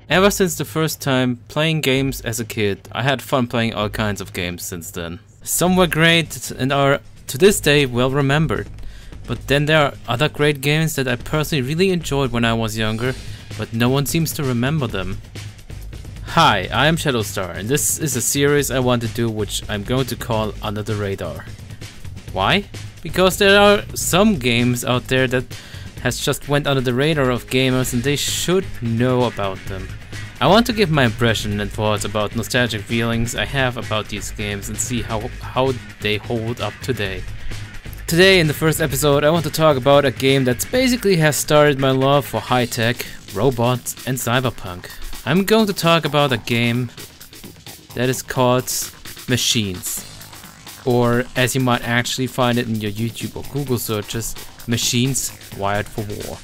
Ever since the first time playing games as a kid, I had fun playing all kinds of games since then. Some were great and are to this day well remembered. But then there are other great games that I personally really enjoyed when I was younger, but no one seems to remember them. Hi, I am Shadowstar, and this is a series I want to do which I'm going to call Under the Radar. Why? Because there are some games out there that has just went under the radar of gamers and they should know about them. I want to give my impression and thoughts about nostalgic feelings I have about these games and see how they hold up today. Today in the first episode I want to talk about a game that basically has started my love for high-tech, robots and cyberpunk. I'm going to talk about a game that is called Machines. Or as you might actually find it in your YouTube or Google searches, Machines Wired for War.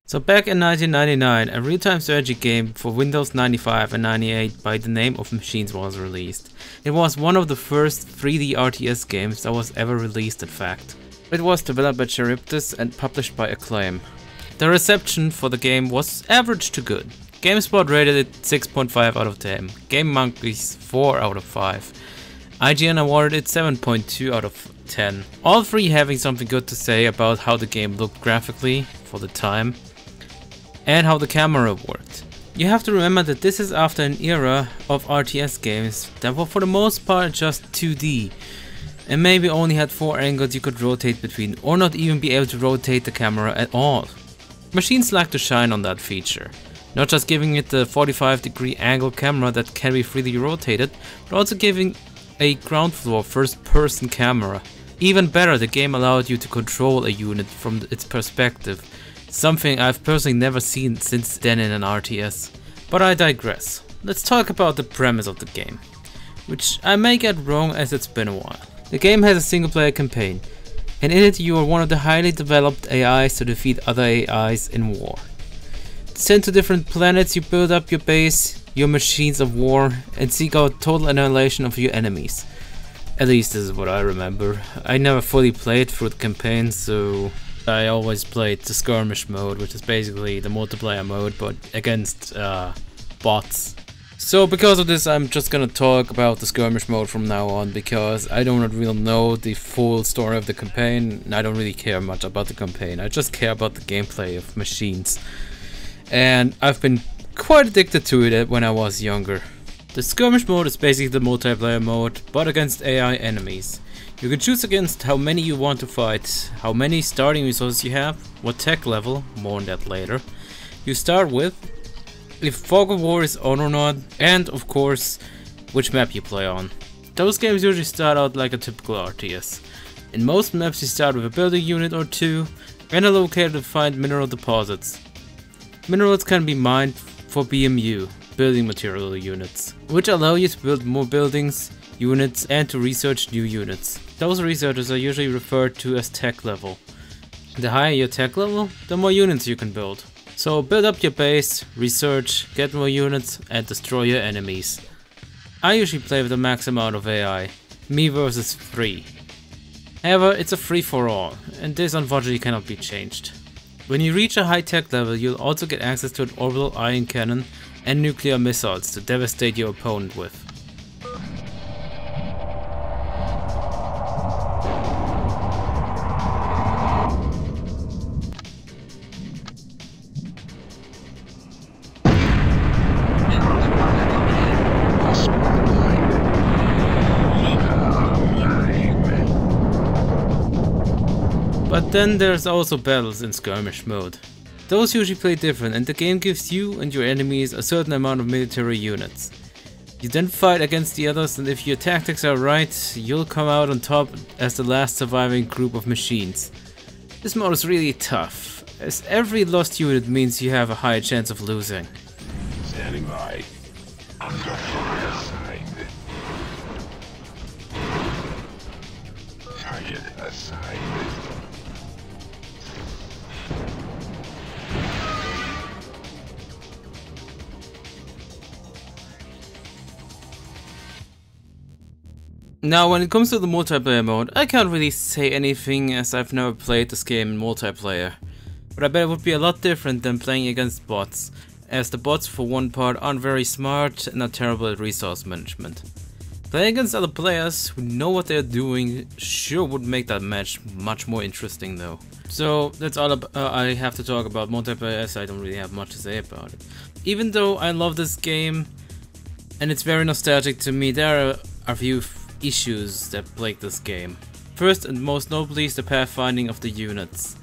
So back in 1999, a real-time strategy game for Windows 95 and 98 by the name of Machines was released. It was one of the first 3D RTS games that was ever released, in fact. It was developed by Charybdis and published by Acclaim. The reception for the game was average to good. GameSpot rated it 6.5 out of 10, GameMonkeys 4 out of 5. IGN awarded it 7.2 out of 10. All three having something good to say about how the game looked graphically for the time and how the camera worked. You have to remember that this is after an era of RTS games that were for the most part just 2D and maybe only had 4 angles you could rotate between or not even be able to rotate the camera at all. Machines like to shine on that feature, not just giving it the 45-degree angle camera that can be freely rotated, but also giving a ground floor first-person camera. Even better, the game allowed you to control a unit from its perspective, something I've personally never seen since then in an RTS. But I digress. Let's talk about the premise of the game, which I may get wrong as it's been a while. The game has a single-player campaign, and in it you are one of the highly developed AIs to defeat other AIs in war. Sent to different planets, you build up your base, your machines of war, and seek out total annihilation of your enemies. At least this is what I remember. I never fully played through the campaign, so I always played the Skirmish Mode, which is basically the multiplayer mode, but against bots. So because of this, I'm just gonna talk about the Skirmish Mode from now on, because I don't really know the full story of the campaign, and I don't really care much about the campaign. I just care about the gameplay of Machines. And I've been quite addicted to it when I was younger. The Skirmish Mode is basically the multiplayer mode, but against AI enemies. You can choose against how many you want to fight, how many starting resources you have, what tech level, more on that later, you start with, if fog of war is on or not, and of course, which map you play on. Those games usually start out like a typical RTS. In most maps you start with a building unit or two, and a locator to find mineral deposits. Minerals can be mined for BMU, building material units, which allow you to build more buildings, units, and to research new units. Those researchers are usually referred to as tech level. The higher your tech level, the more units you can build. So build up your base, research, get more units, and destroy your enemies. I usually play with the max amount of AI, me versus 3. However, it's a free-for-all, and this unfortunately cannot be changed. When you reach a high tech level, you'll also get access to an orbital ion cannon and nuclear missiles to devastate your opponent with. But then there's also battles in Skirmish Mode. Those usually play different, and the game gives you and your enemies a certain amount of military units. You then fight against the others, and if your tactics are right, you'll come out on top as the last surviving group of machines. This mode is really tough, as every lost unit means you have a high chance of losing. Standing by. Under fire assigned. Target assigned. Now, when it comes to the multiplayer mode, I can't really say anything as I've never played this game in multiplayer. But I bet it would be a lot different than playing against bots, as the bots for one part aren't very smart and are terrible at resource management. Playing against other players who know what they're doing sure would make that match much more interesting though. So that's all I have to talk about multiplayer, as I don't really have much to say about it. Even though I love this game and it's very nostalgic to me, there are a few issues that plague this game. First and most notably is the pathfinding of the units.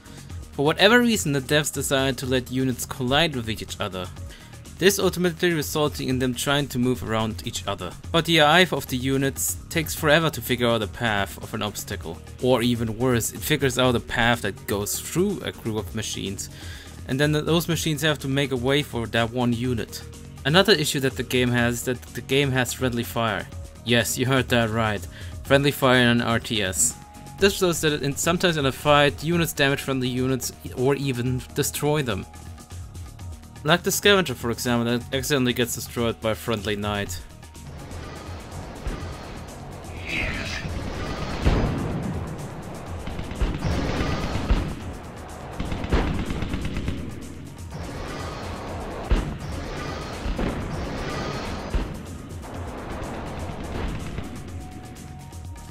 For whatever reason, the devs decided to let units collide with each other. This ultimately resulting in them trying to move around each other. But the AI of the units takes forever to figure out a path of an obstacle. Or even worse, it figures out a path that goes through a group of machines, and then those machines have to make a way for that one unit. Another issue that the game has is that the game has friendly fire. Yes, you heard that right. Friendly fire in an RTS. This shows that sometimes in a fight, units damage friendly units or even destroy them. Like the scavenger, for example, that accidentally gets destroyed by a friendly knight.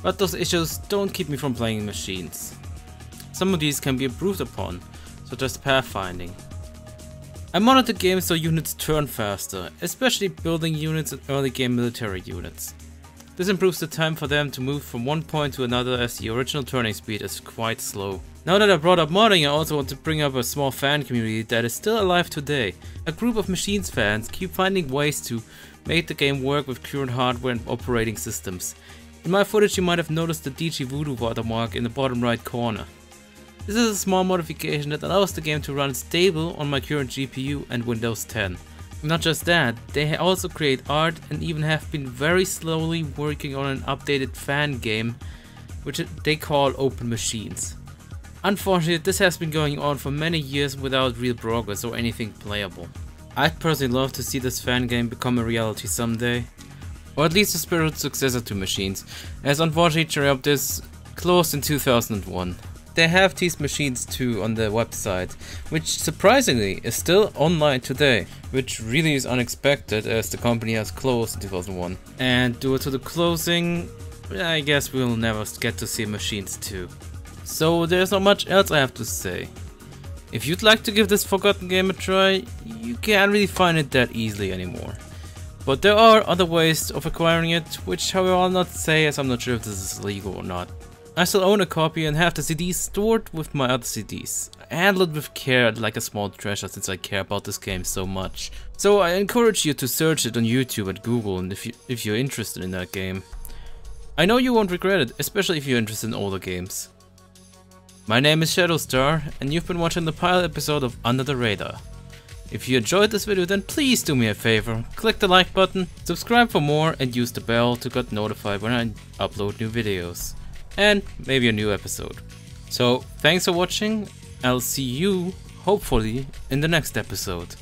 But those issues don't keep me from playing machines. Some of these can be improved upon, such as pathfinding. I modded the game so units turn faster, especially building units and early game military units. This improves the time for them to move from one point to another, as the original turning speed is quite slow. Now that I brought up modding, I also want to bring up a small fan community that is still alive today. A group of Machines fans keep finding ways to make the game work with current hardware and operating systems. In my footage you might have noticed the DG Voodoo watermark in the bottom right corner. This is a small modification that allows the game to run stable on my current GPU and Windows 10. Not just that, they also create art and even have been very slowly working on an updated fan game, which they call Open Machines. Unfortunately, this has been going on for many years without real progress or anything playable. I'd personally love to see this fan game become a reality someday. Or at least a spiritual successor to Machines, as unfortunately Cherub is closed in 2001. They have these Machines too on their website, which surprisingly is still online today, which really is unexpected as the company has closed in 2001. And due to the closing, I guess we'll never get to see Machines 2. So there's not much else I have to say. If you'd like to give this forgotten game a try, you can't really find it that easily anymore. But there are other ways of acquiring it, which however I'll not say, as I'm not sure if this is legal or not. I still own a copy and have the CDs stored with my other CDs. I handle it with care, like a small treasure, since I care about this game so much. So I encourage you to search it on YouTube and Google, and if you're interested in that game. I know you won't regret it, especially if you're interested in older games. My name is Shadowstar, and you've been watching the pilot episode of Under the Radar. If you enjoyed this video, then please do me a favor, click the like button, subscribe for more, and use the bell to get notified when I upload new videos. And maybe a new episode. So thanks for watching, I'll see you, hopefully, in the next episode.